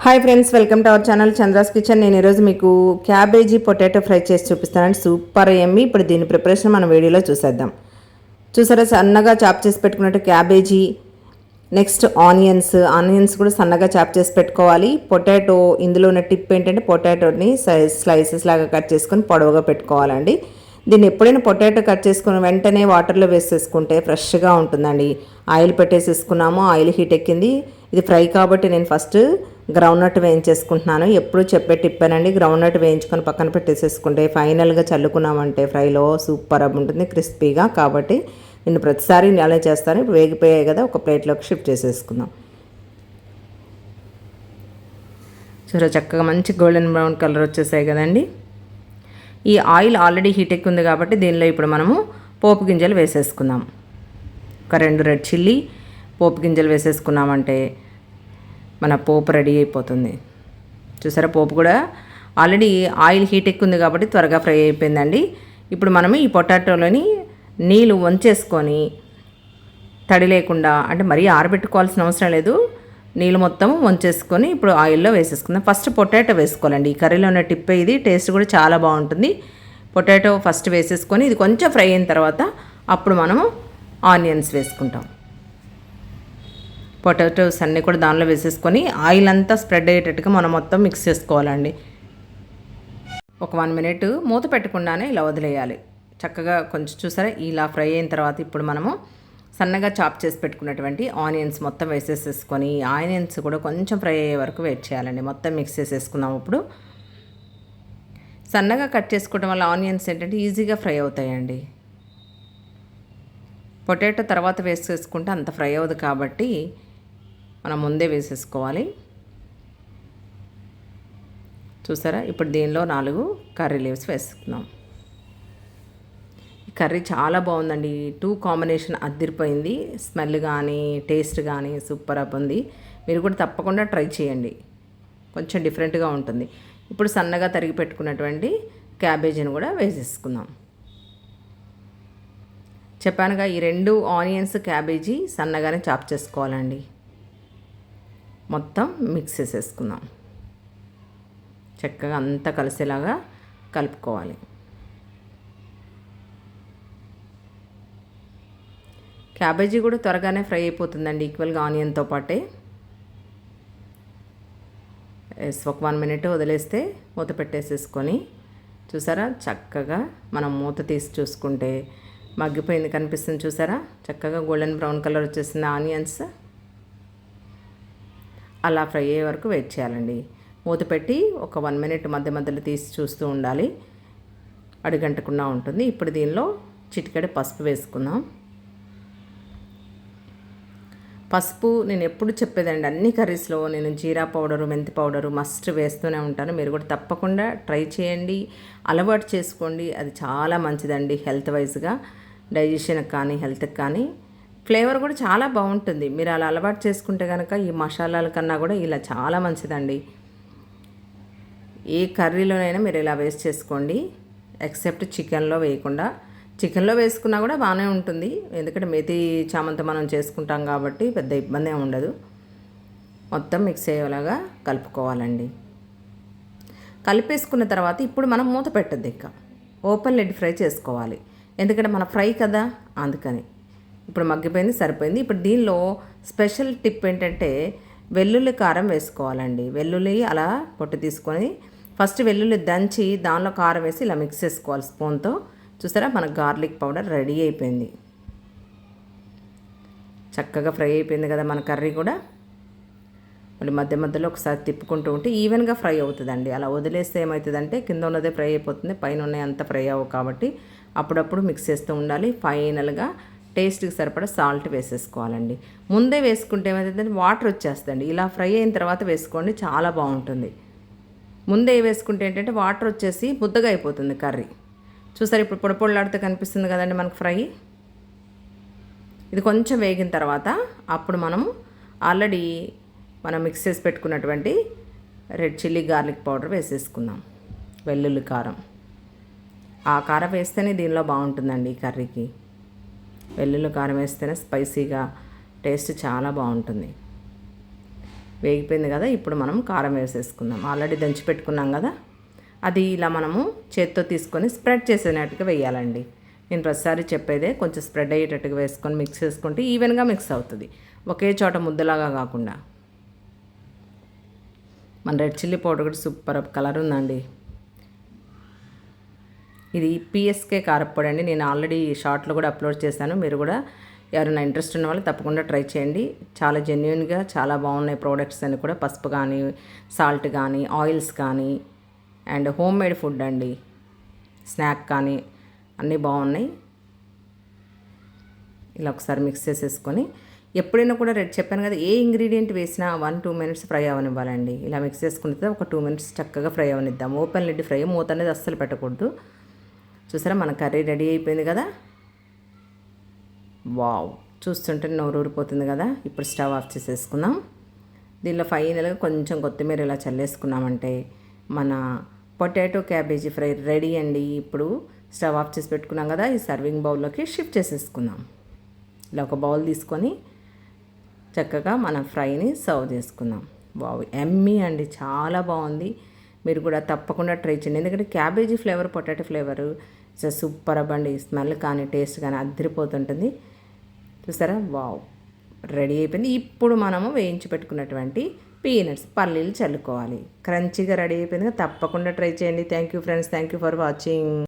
Hi friends, welcome to our channel Chandra's kitchen. నేను ఈరోజు మీకు క్యాబేజీ పొటాటో ఫ్రై చేసి చూపిస్తానండి. సూపర్ ఎమ్మి. ఇప్పుడు దీని ప్రిపరేషన్ మనం వీడియోలో చూసేద్దాం. చూసారా, సన్నగా చాప్ చేసి పెట్టుకున్నట్టు క్యాబేజీ, నెక్స్ట్ ఆనియన్స్ కూడా సన్నగా చాప్ చేసి పెట్టుకోవాలి. పొటాటో, ఇందులో ఉన్న టిప్ ఏంటంటే పొటాటోని స్లైసెస్ లాగా కట్ చేసుకొని పొడవుగా పెట్టుకోవాలండి. దీన్ని ఎప్పుడైనా పొటాటో కట్ చేసుకుని వెంటనే వాటర్లో వేసేసుకుంటే ఫ్రెష్గా ఉంటుందండి. ఆయిల్ పెట్టేసేసుకున్నాము, ఆయిల్ హీట్ ఎక్కింది. ఇది ఫ్రై కాబట్టి నేను ఫస్ట్ గ్రౌండ్నట్ వేయించేసుకుంటున్నాను. ఎప్పుడు చెప్పే టిప్పానండి, గ్రౌండ్నట్ వేయించుకొని పక్కన పెట్టేసేసుకుంటే ఫైనల్గా చల్లుకున్నామంటే ఫ్రైలో సూపర్ ఉంటుంది, క్రిస్పీగా. కాబట్టి నేను ప్రతిసారి అలా చేస్తాను. ఇప్పుడు వేగిపోయాయి కదా, ఒక ప్లేట్లోకి షిఫ్ట్ చేసేసుకుందాం. చూడ చక్కగా మంచి గోల్డెన్ బ్రౌన్ కలర్ వచ్చేసాయి కదండి. ఈ ఆయిల్ ఆల్రెడీ హీట్ ఎక్కి ఉంది కాబట్టి దీనిలో ఇప్పుడు మనము పోపు గింజలు వేసేసుకుందాం. ఒక 2 రెడ్ చిల్లీ పోపు గింజలు వేసేసుకున్నామంటే మన పోపు రెడీ అయిపోతుంది. చూసారా, పోపు కూడా ఆల్రెడీ ఆయిల్ హీట్ ఎక్కువ ఉంది కాబట్టి త్వరగా ఫ్రై అయిపోయిందండి. ఇప్పుడు మనము ఈ పొటాటోలోని నీళ్ళు వంచేసుకొని తడి లేకుండా, అంటే మరీ ఆరబెట్టుకోవాల్సిన అవసరం లేదు, నీళ్ళు మొత్తం వంచేసుకొని ఇప్పుడు ఆయిల్లో వేసేసుకుందాం. ఫస్ట్ పొటాటో వేసుకోవాలండి. ఈ కర్రీలో ఉన్న టిప్ ఇది, టేస్ట్ కూడా చాలా బాగుంటుంది. పొటాటో ఫస్ట్ వేసేసుకొని ఇది కొంచెం ఫ్రై అయిన తర్వాత అప్పుడు మనము ఆనియన్స్ వేసుకుంటాం. పొటాటోస్ అన్నీ కూడా దానిలో వేసేసుకొని ఆయిల్ అంతా స్ప్రెడ్ అయ్యేటట్టుగా మనం మొత్తం మిక్స్ చేసుకోవాలండి. ఒక 1 మినిట్ మూత పెట్టకుండానే ఇలా వదిలేయాలి. చక్కగా కొంచెం చూసారా, ఇలా ఫ్రై అయిన తర్వాత ఇప్పుడు మనము సన్నగా చాప్ చేసి పెట్టుకున్నటువంటి ఆనియన్స్ మొత్తం వేసేసేసుకొని ఆనియన్స్ కూడా కొంచెం ఫ్రై అయ్యే వరకు వెయిట్ చేయాలండి. మొత్తం మిక్స్ చేసేసుకుందాం. ఇప్పుడు సన్నగా కట్ చేసుకోవడం వల్ల ఆనియన్స్ ఏంటంటే ఈజీగా ఫ్రై అవుతాయండి. పొటాటో తర్వాత వేసేసుకుంటే అంత ఫ్రై అవ్వదు కాబట్టి మనం ముందే వేసేసుకోవాలి. చూసారా, ఇప్పుడు దీనిలో 4 కర్రీ లీవ్స్ వేసుకుందాం. ఈ కర్రీ చాలా బాగుందండి. 2 కాంబినేషన్ అదిరిపోయింది. స్మెల్ కానీ టేస్ట్ కానీ సూపర్ అప్ ఉంది. మీరు కూడా తప్పకుండా ట్రై చేయండి, కొంచెం డిఫరెంట్గా ఉంటుంది. ఇప్పుడు సన్నగా తరిగి పెట్టుకున్నటువంటి క్యాబేజీని కూడా వేసేసుకుందాం. చెప్పానుగా, ఈ 2 ఆనియన్స్ క్యాబేజీ సన్నగానే చాప్ చేసుకోవాలండి. మొత్తం మిక్స్ చేసేసుకుందాం. చక్కగా అంతా కలిసేలాగా కలుపుకోవాలి. క్యాబేజీ కూడా త్వరగానే ఫ్రై అయిపోతుందండి, ఈక్వల్గా ఆనియన్తో పాటే. ఒక 1 మినిట్ వదిలేస్తే మూత పెట్టేసేసుకొని, చూసారా చక్కగా మనం మూత తీసి చూసుకుంటే మగ్గిపోయింది కనిపిస్తుంది. చూసారా, చక్కగా గోల్డెన్ బ్రౌన్ కలర్ వచ్చేసింది ఆనియన్స్. అలా ఫ్రై అయ్యే వరకు వెయిట్ చేయాలండి. మూత పెట్టి ఒక 1 మినిట్ మధ్య మధ్యలో తీసి చూస్తూ ఉండాలి, అడుగంటకుండా ఉంటుంది. ఇప్పుడు దీనిలో చిటికెడు పసుపు వేసుకుందాం. పసుపు నేను ఎప్పుడు చెప్పేదండి, అన్ని కర్రీస్లో నేను జీరా పౌడరు, మెంతి పౌడరు మస్ట్ వేస్తూనే ఉంటాను. మీరు కూడా తప్పకుండా ట్రై చేయండి, అలవాటు చేసుకోండి. అది చాలా మంచిదండి హెల్త్ వైజ్గా, డైజెషన్కి కానీ హెల్త్కి కానీ. ఫ్లేవర్ కూడా చాలా బాగుంటుంది. మీరు అలా అలవాటు చేసుకుంటే కనుక ఈ మసాలాల కన్నా కూడా ఇలా చాలా మంచిదండి. ఏ కర్రీలోనైనా మీరు ఇలా వేస్ట్ చేసుకోండి, ఎక్సెప్ట్ చికెన్లో వేయకుండా. చికెన్లో వేసుకున్నా కూడా బాగానే ఉంటుంది, ఎందుకంటే మేతి చామంతి మనం చేసుకుంటాం కాబట్టి పెద్ద ఇబ్బంది ఏమి ఉండదు. మొత్తం మిక్స్ అయ్యేలాగా కలుపుకోవాలండి. కలిపేసుకున్న తర్వాత ఇప్పుడు మనం మూత పెట్టద్దు, ఇంకా ఓపెన్ లెడ్ ఫ్రై చేసుకోవాలి. ఎందుకంటే మన ఫ్రై కదా, అందుకని. ఇప్పుడు మగ్గిపోయింది, సరిపోయింది. ఇప్పుడు దీనిలో స్పెషల్ టిప్ ఏంటంటే వెల్లుల్లి కారం వేసుకోవాలండి. వెల్లుల్లి అలా పొట్టు తీసుకొని ఫస్ట్ వెల్లుల్లి దంచి దానిలో కారం వేసి ఇలా మిక్స్ చేసుకోవాలి స్పూన్తో. చూసారా, మన గార్లిక్ పౌడర్ రెడీ అయిపోయింది. చక్కగా ఫ్రై అయిపోయింది కదా మన కర్రీ కూడా. మళ్ళీ మధ్య మధ్యలో ఒకసారి తిప్పుకుంటూ ఉంటే ఈవెన్గా ఫ్రై అవుతుందండి. అలా వదిలేస్తే ఏమవుతుందంటే కింద ఉన్నదే ఫ్రై అయిపోతుంది, పైన ఉన్నాయి అంత ఫ్రై అవ్వవు. కాబట్టి అప్పుడప్పుడు మిక్స్ చేస్తూ ఉండాలి. ఫైనల్గా టేస్ట్కి సరిపడా సాల్ట్ వేసేసుకోవాలండి. ముందే వేసుకుంటే ఏమవుతుందంటే వాటర్ వచ్చేస్తుంది. ఇలా ఫ్రై అయిన తర్వాత వేసుకోండి, చాలా బాగుంటుంది. ముందే వేసుకుంటే ఏంటంటే వాటర్ వచ్చేసి ముద్దగా అయిపోతుంది కర్రీ. చూసారు, ఇప్పుడు పొడిపొడిలాడితే కనిపిస్తుంది కదండి మనకు ఫ్రై. ఇది కొంచెం వేగిన తర్వాత అప్పుడు మనము ఆల్రెడీ మనం మిక్స్ చేసి పెట్టుకున్నటువంటి రెడ్ చిల్లీ గార్లిక్ పౌడర్ వేసేసుకుందాం. వెల్లుల్లి కారం, ఆ కారం వేస్తేనే దీనిలో బాగుంటుందండి ఈ కర్రీకి. వెల్లుల్లి కారం వేస్తేనే స్పైసీగా టేస్ట్ చాలా బాగుంటుంది. వేగిపోయింది కదా, ఇప్పుడు మనం కారం వేసేసుకుందాం. ఆల్రెడీ దంచి పెట్టుకున్నాం కదా, అది ఇలా మనము చేత్తో తీసుకొని స్ప్రెడ్ చేసేటట్టుగా వేయాలండి. నేను ప్రతిసారి చెప్పేదే కొంచెం స్ప్రెడ్ అయ్యేటట్టుగా వేసుకొని మిక్స్ చేసుకుంటే ఈవెన్గా మిక్స్ అవుతుంది, ఒకే చోట ముద్దలాగా కాకుండా. మన రెడ్ చిల్లీ పౌడర్ కూడా సూపర్ కలర్ ఉందండి. ఇది పిఎస్కే కారప్పొడి అండి. నేను ఆల్రెడీ షార్ట్లో కూడా అప్లోడ్ చేశాను. మీరు కూడా ఎవరైనా ఇంట్రెస్ట్ ఉన్న వాళ్ళు తప్పకుండా ట్రై చేయండి. చాలా జెన్యున్గా చాలా బాగున్నాయి ప్రోడక్ట్స్ అని కూడా. పసుపు కానీ, సాల్ట్ కానీ, ఆయిల్స్ కానీ, అండ్ హోమ్ మేడ్ ఫుడ్ అండి, స్నాక్ కానీ అన్నీ బాగున్నాయి. ఇలా ఒకసారి మిక్స్ చేసేసుకొని ఎప్పుడైనా కూడా చెప్పాను కదా, ఏ ఇంగ్రీడియంట్ వేసినా 1-2 మినిట్స్ ఫ్రై అవనివ్వాలండి. ఇలా మిక్స్ చేసుకున్న తర్వాత ఒక 2 మినిట్స్ చక్కగా ఫ్రై అవనిద్దాం. ఓపెన్ లిడ్ ఫ్రై, మూత అనేది అస్సలు పెట్టకూడదు. చూసారా మన కర్రీ రెడీ అయిపోయింది కదా. వావ్, చూస్తుంటే నోరు ఊరిపోతుంది కదా. ఇప్పుడు స్టవ్ ఆఫ్ చేసేసుకుందాం. దీనిలో ఫైనల్గా కొంచెం కొత్తిమీర ఇలా చల్లేసుకున్నామంటే మన పొటాటో క్యాబేజీ ఫ్రై రెడీ అండి. ఇప్పుడు స్టవ్ ఆఫ్ చేసి పెట్టుకున్నాం కదా, ఈ సర్వింగ్ బౌల్లోకి షిఫ్ట్ చేసేసుకుందాం. ఇలా ఒక బౌల్ తీసుకొని చక్కగా మన ఫ్రైని సర్వ్ చేసుకుందాం. వావ్, ఎమ్మీ అండి, చాలా బాగుంది. మీరు కూడా తప్పకుండా ట్రై చేయండి. ఎందుకంటే cabbage flavour, potato flavour super అవ్వండి. స్మెల్ కానీ టేస్ట్ కానీ అదిరిపోతుంటుంది. చూసారా, వావ్, రెడీ అయిపోయింది. ఇప్పుడు మనము వేయించి పెట్టుకున్నటువంటి పీనట్స్, పల్లీలు చల్లుకోవాలి. క్రంచీగా రెడీ అయిపోయింది. తప్పకుండా ట్రై చేయండి. Thank you friends, thank you for watching.